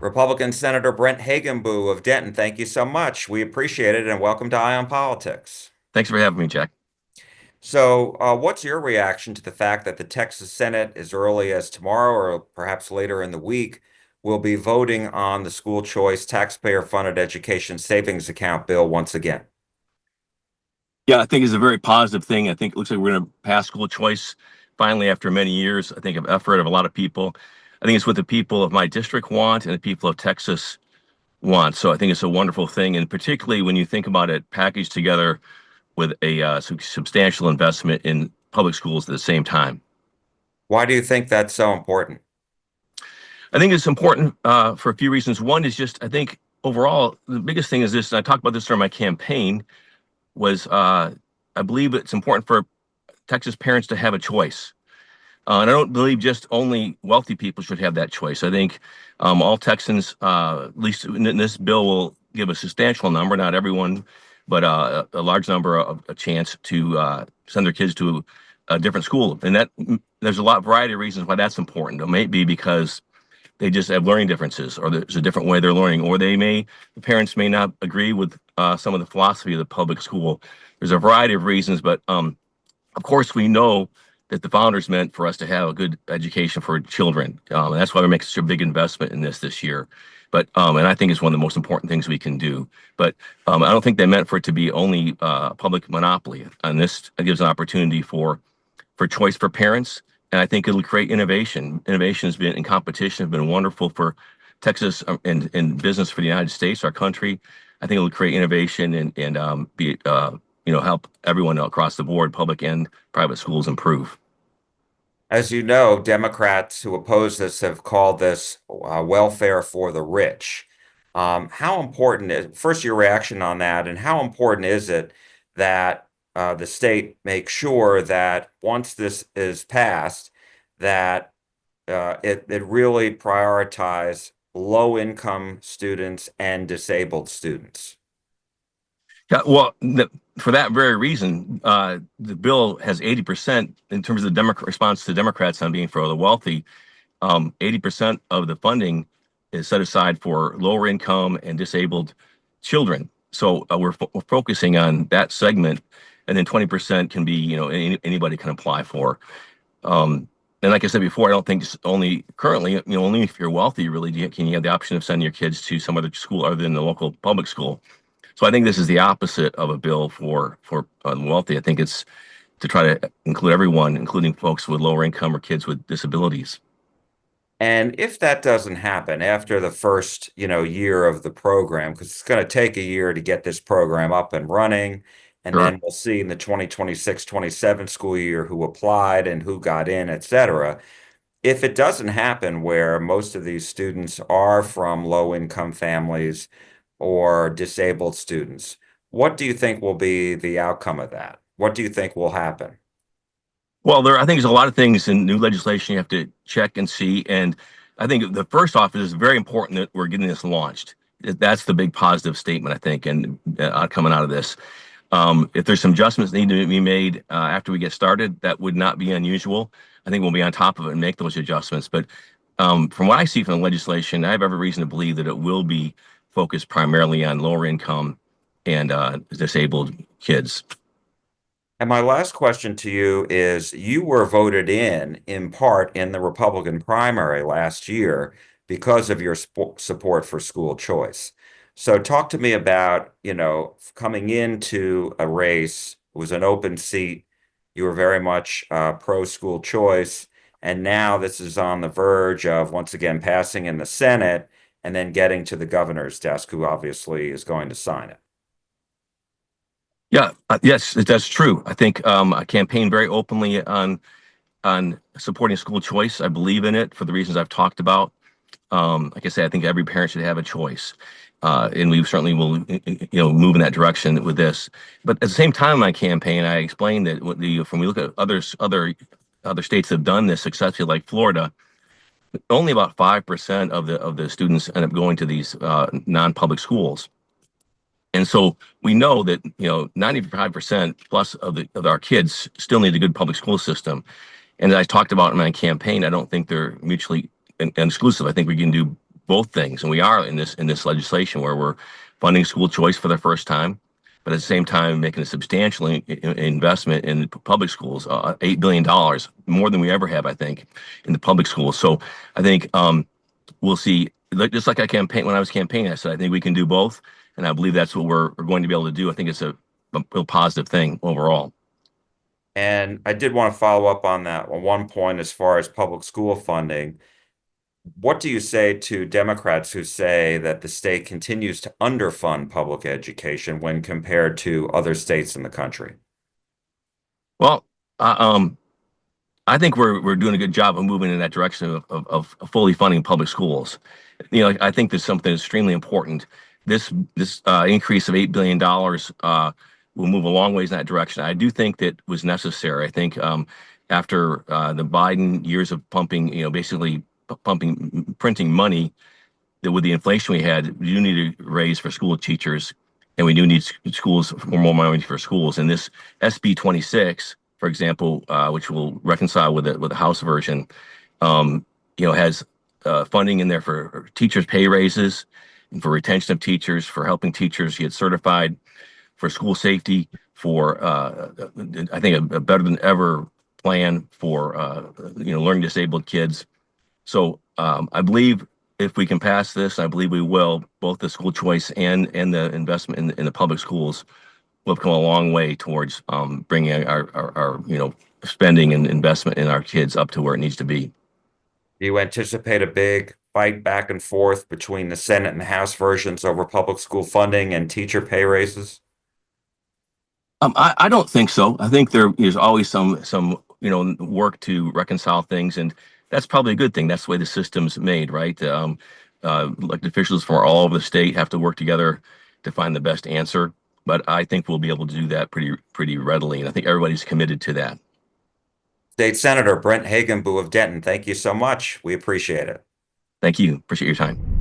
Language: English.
Republican Senator Brent Hagenbuch of Denton, thank you so much. We appreciate it and welcome to Eye on Politics. Thanks for having me, Jack. What's your reaction to the fact that the Texas Senate, as early as tomorrow or perhaps later in the week, will be voting on the school choice taxpayer-funded education savings account bill once again? Yeah, I think it's a very positive thing. I think it looks like we're going to pass school choice finally after many years, I think, of effort of a lot of people. I think it's what the people of my district want and the people of Texas want. So I think it's a wonderful thing. And particularly when you think about it packaged together with a substantial investment in public schools at the same time. Why do you think that's so important? I think it's important for a few reasons. One is just, I think overall, the biggest thing is this, and I talked about this during my campaign, was I believe it's important for Texas parents to have a choice. And I don't believe just only wealthy people should have that choice. I think all Texans, at least in this bill, will give a substantial number, not everyone, but a large number of a chance to send their kids to a different school. And that there's a lot variety of reasons why that's important. It may be because they just have learning differences, or there's a different way they're learning, or the parents may not agree with some of the philosophy of the public school. There's a variety of reasons, but of course, we know that the founders meant for us to have a good education for children, and that's why we make such a big investment in this year. But and I think it's one of the most important things we can do. But I don't think they meant for it to be only public monopoly. And this gives an opportunity for choice for parents, and I think it'll create innovation. Innovation has been in competition has been wonderful for Texas and business for the United States, our country. I think it'll create innovation and be help everyone across the board, public and private schools, improve. As you know, Democrats who oppose this have called this welfare for the rich. How important is, first, your reaction on that, and how important is it that the state make sure that once this is passed, that it really prioritize low-income students and disabled students? Yeah, well, for that very reason, the bill has 80% in terms of the Democrat response to Democrats on being for the wealthy. 80% of the funding is set aside for lower income and disabled children. So we're focusing on that segment, and then 20% can be, anybody can apply for. And like I said before, I don't think it's only currently, only if you're wealthy, really, can you have the option of sending your kids to some other school other than the local public school. So I think this is the opposite of a bill for wealthy. I think it's to try to include everyone, including folks with lower income or kids with disabilities. And if that doesn't happen after the first, year of the program, because it's going to take a year to get this program up and running, and Sure. then we'll see in the 2026-27 school year who applied and who got in, et cetera. If it doesn't happen where most of these students are from low-income families or disabled students, what do you think will be the outcome of that? What do you think will happen? Well, I think there's a lot of things in new legislation you have to check and see. And I think the first off is very important that we're getting this launched. That's the big positive statement, I think, and coming out of this. If there's some adjustments that need to be made after we get started, that would not be unusual. I think we'll be on top of it and make those adjustments. But from what I see from the legislation, I have every reason to believe that it will be focused primarily on lower income and disabled kids. And my last question to you is, you were voted in part in the Republican primary last year because of your support for school choice. So talk to me about, coming into a race, it was an open seat, you were very much pro school choice, and now this is on the verge of once again passing in the Senate and then getting to the governor's desk, who obviously is going to sign it. Yeah, yes, that's true. I think I campaign very openly on supporting school choice. I believe in it for the reasons I've talked about. Like I said, I think every parent should have a choice, and we certainly will, move in that direction with this. But at the same time, in my campaign, I explained that when we look at other states that have done this successfully, like Florida, only about 5% of the students end up going to these non-public schools. And so we know that 95% plus of our kids still need a good public school system. And as I talked about in my campaign, I don't think they're mutually exclusive. I think we can do both things, and we are in this legislation where we're funding school choice for the first time, but at the same time making a substantial investment in public schools, $8 billion, more than we ever have, I think, in the public schools. So I think we'll see. Just like I campaign when I was campaigning, I said I think we can do both, and I believe that's what we're going to be able to do. I think it's a positive thing overall. And I did want to follow up on that one point as far as public school funding. What do you say to Democrats who say that the state continues to underfund public education when compared to other states in the country? Well, uh, um, I think we're doing a good job of moving in that direction of fully funding public schools. I think there's something extremely important. This increase of $8 billion will move a long ways in that direction. I do think that was necessary. I think after the Biden years of pumping, basically pumping, printing money, that with the inflation we had, we do need to raise for school teachers, and we do need schools for more money for schools. And this SB 26, for example, which will reconcile with the House version, has funding in there for teachers' pay raises and for retention of teachers, for helping teachers get certified, for school safety, for I think a better than ever plan for learning disabled kids. So I believe if we can pass this, I believe we will, both the school choice and the investment in the public schools will have come a long way towards bringing our spending and investment in our kids up to where it needs to be. Do you anticipate a big fight back and forth between the Senate and House versions over public school funding and teacher pay raises? I don't think so. I think there is always some work to reconcile things, and that's probably a good thing. That's the way the system's made, right? Elected officials from all over the state have to work together to find the best answer. But I think we'll be able to do that pretty readily, and I think everybody's committed to that. State Senator Brent Hagenbuch of Denton, thank you so much. We appreciate it. Thank you. Appreciate your time.